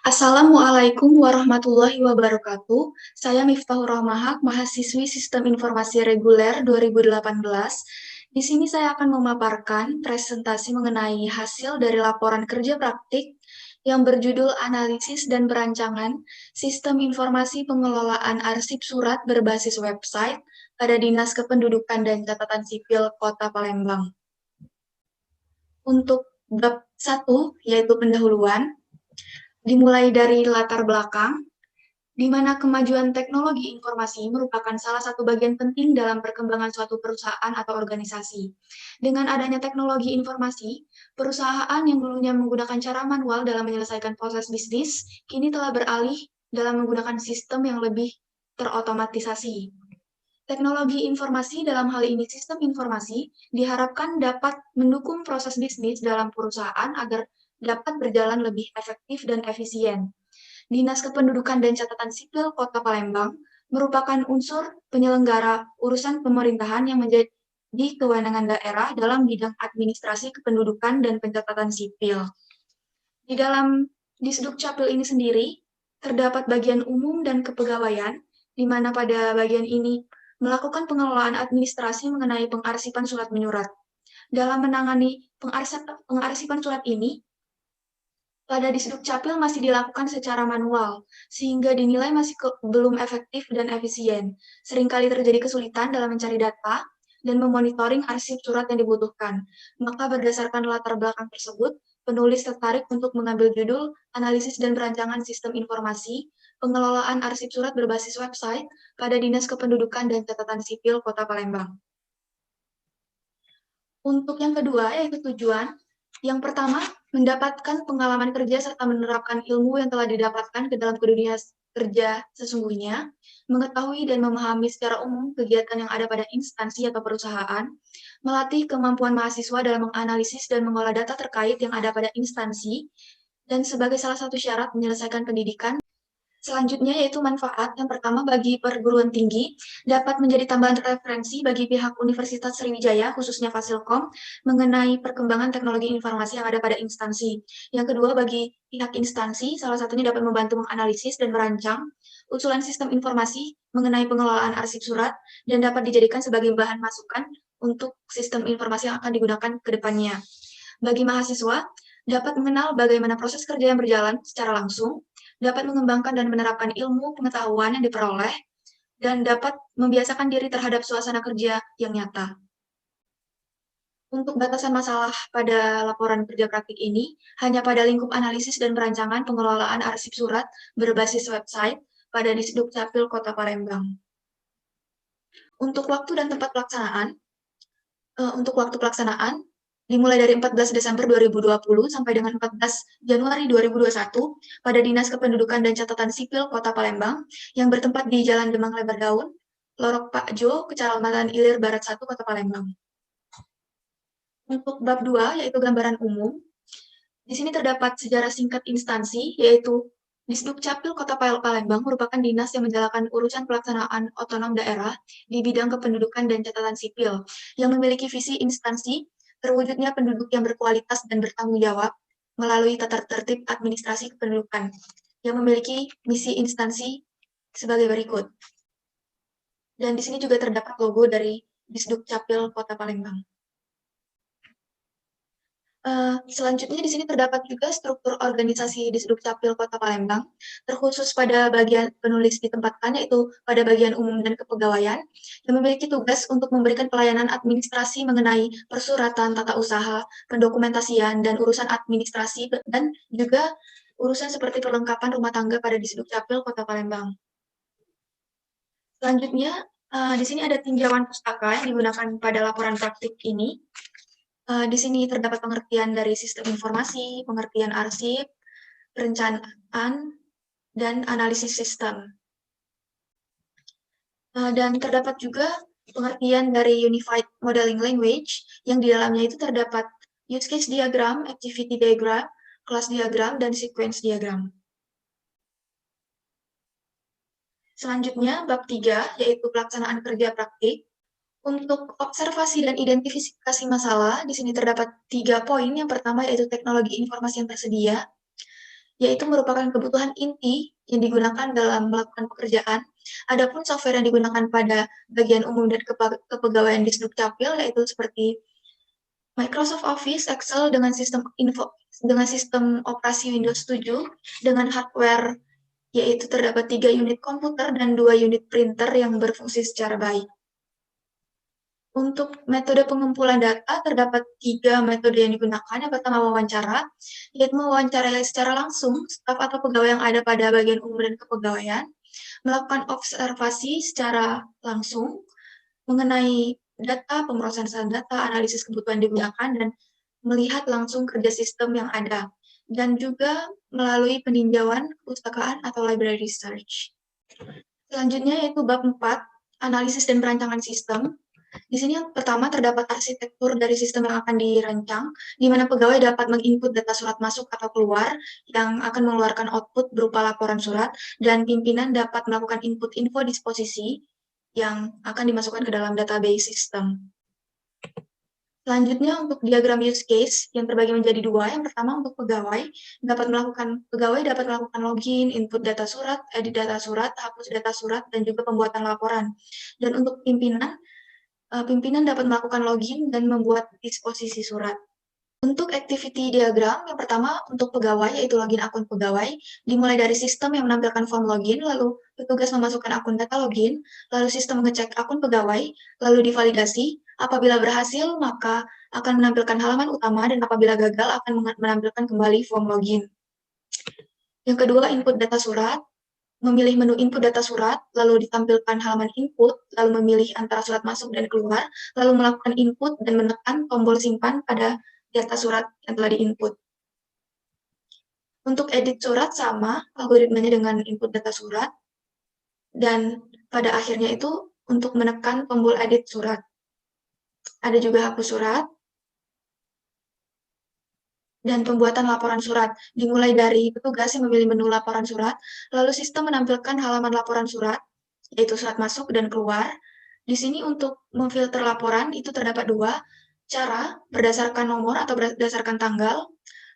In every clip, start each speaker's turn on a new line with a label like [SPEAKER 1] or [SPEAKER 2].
[SPEAKER 1] Assalamualaikum warahmatullahi wabarakatuh. Saya Miftahur Rahmahak, mahasiswi Sistem Informasi Reguler 2018. Di sini saya akan memaparkan presentasi mengenai hasil dari laporan kerja praktik yang berjudul Analisis dan Perancangan Sistem Informasi Pengelolaan Arsip Surat berbasis website pada Dinas Kependudukan dan Catatan Sipil Kota Palembang. Untuk bab 1, yaitu pendahuluan, dimulai dari latar belakang, di mana kemajuan teknologi informasi merupakan salah satu bagian penting dalam perkembangan suatu perusahaan atau organisasi. Dengan adanya teknologi informasi, perusahaan yang dulunya menggunakan cara manual dalam menyelesaikan proses bisnis, kini telah beralih dalam menggunakan sistem yang lebih terotomatisasi. Teknologi informasi, dalam hal ini sistem informasi, diharapkan dapat mendukung proses bisnis dalam perusahaan agar dapat berjalan lebih efektif dan efisien. Dinas Kependudukan dan Catatan Sipil Kota Palembang merupakan unsur penyelenggara urusan pemerintahan yang menjadi kewenangan daerah dalam bidang administrasi kependudukan dan pencatatan sipil. Di dalam Disduk Capil ini sendiri, terdapat bagian umum dan kepegawaian, di mana pada bagian ini melakukan pengelolaan administrasi mengenai pengarsipan surat menyurat. Dalam menangani pengarsipan surat ini, pada Disduk Capil masih dilakukan secara manual, sehingga dinilai masih belum efektif dan efisien. Seringkali terjadi kesulitan dalam mencari data dan memonitoring arsip surat yang dibutuhkan. Maka berdasarkan latar belakang tersebut, penulis tertarik untuk mengambil judul Analisis dan Perancangan Sistem Informasi, Pengelolaan Arsip Surat berbasis website pada Dinas Kependudukan dan Catatan Sipil Kota Palembang. Untuk yang kedua, yaitu tujuan. Yang pertama, mendapatkan pengalaman kerja serta menerapkan ilmu yang telah didapatkan ke dalam dunia kerja sesungguhnya, mengetahui dan memahami secara umum kegiatan yang ada pada instansi atau perusahaan, melatih kemampuan mahasiswa dalam menganalisis dan mengolah data terkait yang ada pada instansi, dan sebagai salah satu syarat menyelesaikan pendidikan. Selanjutnya yaitu manfaat. Yang pertama, bagi perguruan tinggi, dapat menjadi tambahan referensi bagi pihak Universitas Sriwijaya, khususnya Fasilkom, mengenai perkembangan teknologi informasi yang ada pada instansi. Yang kedua, bagi pihak instansi, salah satunya dapat membantu menganalisis dan merancang usulan sistem informasi mengenai pengelolaan arsip surat dan dapat dijadikan sebagai bahan masukan untuk sistem informasi yang akan digunakan ke depannya. Bagi mahasiswa, dapat mengenal bagaimana proses kerja yang berjalan secara langsung, dapat mengembangkan dan menerapkan ilmu pengetahuan yang diperoleh, dan dapat membiasakan diri terhadap suasana kerja yang nyata. Untuk batasan masalah pada laporan kerja praktik ini, hanya pada lingkup analisis dan perancangan pengelolaan arsip surat berbasis website pada Disduk Capil Kota Palembang. Untuk waktu dan tempat pelaksanaan, dimulai dari 14 Desember 2020 sampai dengan 14 Januari 2021 pada Dinas Kependudukan dan Catatan Sipil Kota Palembang yang bertempat di Jalan Demang Lebar Daun, Lorok Pak Jo, Kecamatan Ilir Barat 1, Kota Palembang. Untuk bab 2, yaitu gambaran umum, di sini terdapat sejarah singkat instansi, yaitu Disduk Capil Kota Palembang merupakan dinas yang menjalankan urusan pelaksanaan otonom daerah di bidang kependudukan dan catatan sipil, yang memiliki visi instansi terwujudnya penduduk yang berkualitas dan bertanggung jawab melalui tata tertib administrasi kependudukan, yang memiliki misi instansi sebagai berikut. Dan di sini juga terdapat logo dari Disduk Capil Kota Palembang. Selanjutnya di sini terdapat juga struktur organisasi Disduk Capil Kota Palembang, terkhusus pada bagian penulis ditempatkan, yaitu pada bagian umum dan kepegawaian, yang memiliki tugas untuk memberikan pelayanan administrasi mengenai persuratan, tata usaha, pendokumentasian, dan urusan administrasi, dan juga urusan seperti perlengkapan rumah tangga pada Disduk Capil Kota Palembang. Selanjutnya, di sini ada tinjauan pustaka yang digunakan pada laporan praktik ini. Di sini terdapat pengertian dari sistem informasi, pengertian arsip, perencanaan, dan analisis sistem. Dan terdapat juga pengertian dari Unified Modeling Language, yang di dalamnya itu terdapat use case diagram, activity diagram, class diagram, dan sequence diagram. Selanjutnya, bab 3, yaitu pelaksanaan kerja praktik. Untuk observasi dan identifikasi masalah, di sini terdapat 3 poin. Yang pertama yaitu teknologi informasi yang tersedia. yaitu merupakan kebutuhan inti yang digunakan dalam melakukan pekerjaan. Adapun software yang digunakan pada bagian umum dan kepegawaian di Dukcapil yaitu seperti Microsoft Office, Excel dengan sistem operasi Windows 7 dengan hardware yaitu terdapat 3 unit komputer dan 2 unit printer yang berfungsi secara baik. Untuk metode pengumpulan data, terdapat 3 metode yang digunakan. Yang pertama wawancara, yaitu mewawancarai secara langsung staf atau pegawai yang ada pada bagian umum dan kepegawaian, melakukan observasi secara langsung mengenai data, pemrosesan data, analisis kebutuhan digunakan, dan melihat langsung kerja sistem yang ada. Dan juga melalui peninjauan perpustakaan atau library research. Selanjutnya yaitu bab 4, analisis dan perancangan sistem. Di sini yang pertama terdapat arsitektur dari sistem yang akan dirancang, di mana pegawai dapat menginput data surat masuk atau keluar yang akan mengeluarkan output berupa laporan surat, dan pimpinan dapat melakukan input info disposisi yang akan dimasukkan ke dalam database sistem. Selanjutnya untuk diagram use case yang terbagi menjadi 2. Yang pertama untuk pegawai dapat melakukan login, input data surat, edit data surat, hapus data surat, dan juga pembuatan laporan. Dan untuk pimpinan dapat melakukan login dan membuat disposisi surat. Untuk activity diagram, yang pertama untuk pegawai, yaitu login akun pegawai, dimulai dari sistem yang menampilkan form login, lalu petugas memasukkan akun data login, lalu sistem mengecek akun pegawai, lalu divalidasi. Apabila berhasil, maka akan menampilkan halaman utama, dan apabila gagal, akan menampilkan kembali form login. Yang kedua, input data surat. Memilih menu input data surat, lalu ditampilkan halaman input, lalu memilih antara surat masuk dan keluar, lalu melakukan input dan menekan tombol simpan pada data surat yang telah diinput. Untuk edit surat sama, algoritmanya dengan input data surat, dan pada akhirnya itu untuk menekan tombol edit surat. Ada juga hapus surat, dan pembuatan laporan surat, dimulai dari petugas yang memilih menu laporan surat, lalu sistem menampilkan halaman laporan surat, yaitu surat masuk dan keluar. Di sini untuk memfilter laporan itu terdapat 2 cara, berdasarkan nomor atau berdasarkan tanggal.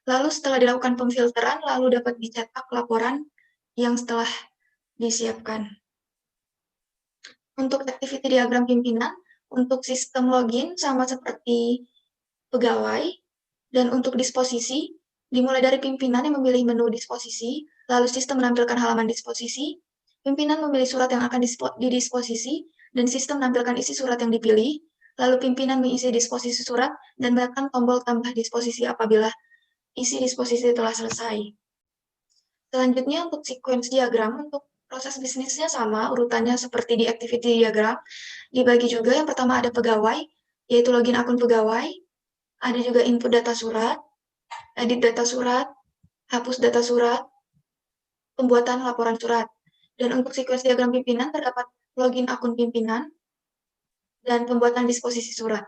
[SPEAKER 1] Lalu setelah dilakukan pemfilteran, lalu dapat dicetak laporan yang setelah disiapkan. Untuk activity diagram pimpinan, untuk sistem login sama seperti pegawai, dan untuk disposisi, dimulai dari pimpinan yang memilih menu disposisi, lalu sistem menampilkan halaman disposisi, pimpinan memilih surat yang akan didisposisi, dan sistem menampilkan isi surat yang dipilih, lalu pimpinan mengisi disposisi surat, dan menekan tombol tambah disposisi apabila isi disposisi telah selesai. Selanjutnya untuk sequence diagram, untuk proses bisnisnya sama, urutannya seperti di activity diagram, dibagi juga. Yang pertama ada pegawai, yaitu login akun pegawai, ada juga input data surat, edit data surat, hapus data surat, pembuatan laporan surat. Dan untuk sequence diagram pimpinan terdapat login akun pimpinan, dan pembuatan disposisi surat.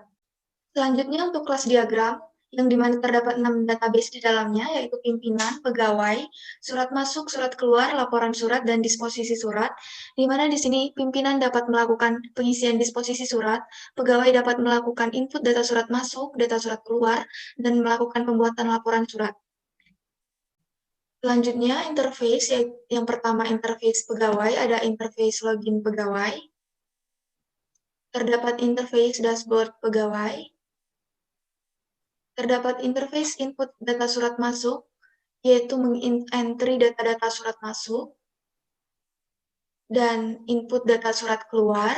[SPEAKER 1] Selanjutnya untuk kelas diagram, yang dimana terdapat 6 database di dalamnya, yaitu pimpinan, pegawai, surat masuk, surat keluar, laporan surat, dan disposisi surat, di mana di sini pimpinan dapat melakukan pengisian disposisi surat, pegawai dapat melakukan input data surat masuk, data surat keluar, dan melakukan pembuatan laporan surat. Selanjutnya, interface, yang pertama interface pegawai, ada interface login pegawai, terdapat interface dashboard pegawai, terdapat interface input data surat masuk, yaitu meng-entry data-data surat masuk, dan input data surat keluar,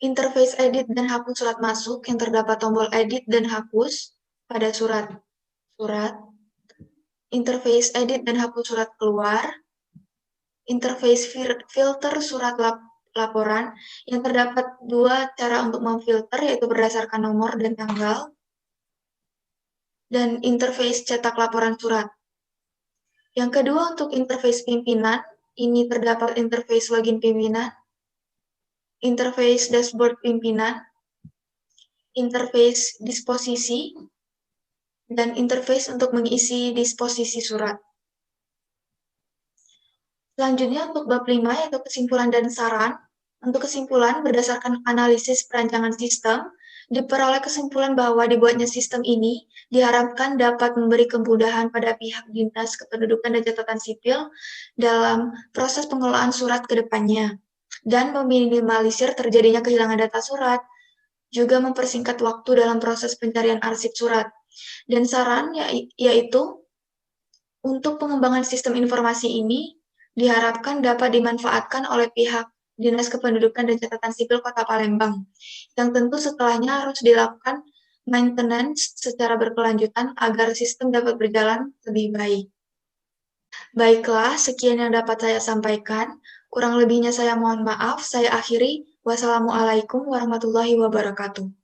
[SPEAKER 1] interface edit dan hapus surat masuk, yang terdapat tombol edit dan hapus pada surat, interface edit dan hapus surat keluar, interface filter surat laporan, yang terdapat 2 cara untuk memfilter, yaitu berdasarkan nomor dan tanggal, dan interface cetak laporan surat. Yang kedua untuk interface pimpinan, ini terdapat interface login pimpinan, interface dashboard pimpinan, interface disposisi, dan interface untuk mengisi disposisi surat. Selanjutnya untuk bab 5 yaitu kesimpulan dan saran. Untuk kesimpulan berdasarkan analisis perancangan sistem, Diperoleh kesimpulan bahwa dibuatnya sistem ini diharapkan dapat memberi kemudahan pada pihak Dinas Kependudukan dan Catatan Sipil dalam proses pengelolaan surat ke depannya, dan meminimalisir terjadinya kehilangan data surat, juga mempersingkat waktu dalam proses pencarian arsip surat. Dan saran yaitu untuk pengembangan sistem informasi ini diharapkan dapat dimanfaatkan oleh pihak Dinas Kependudukan dan Catatan Sipil Kota Palembang, yang tentu setelahnya harus dilakukan maintenance secara berkelanjutan agar sistem dapat berjalan lebih baik. Baiklah, sekian yang dapat saya sampaikan. Kurang lebihnya saya mohon maaf. Saya akhiri. Wassalamualaikum warahmatullahi wabarakatuh.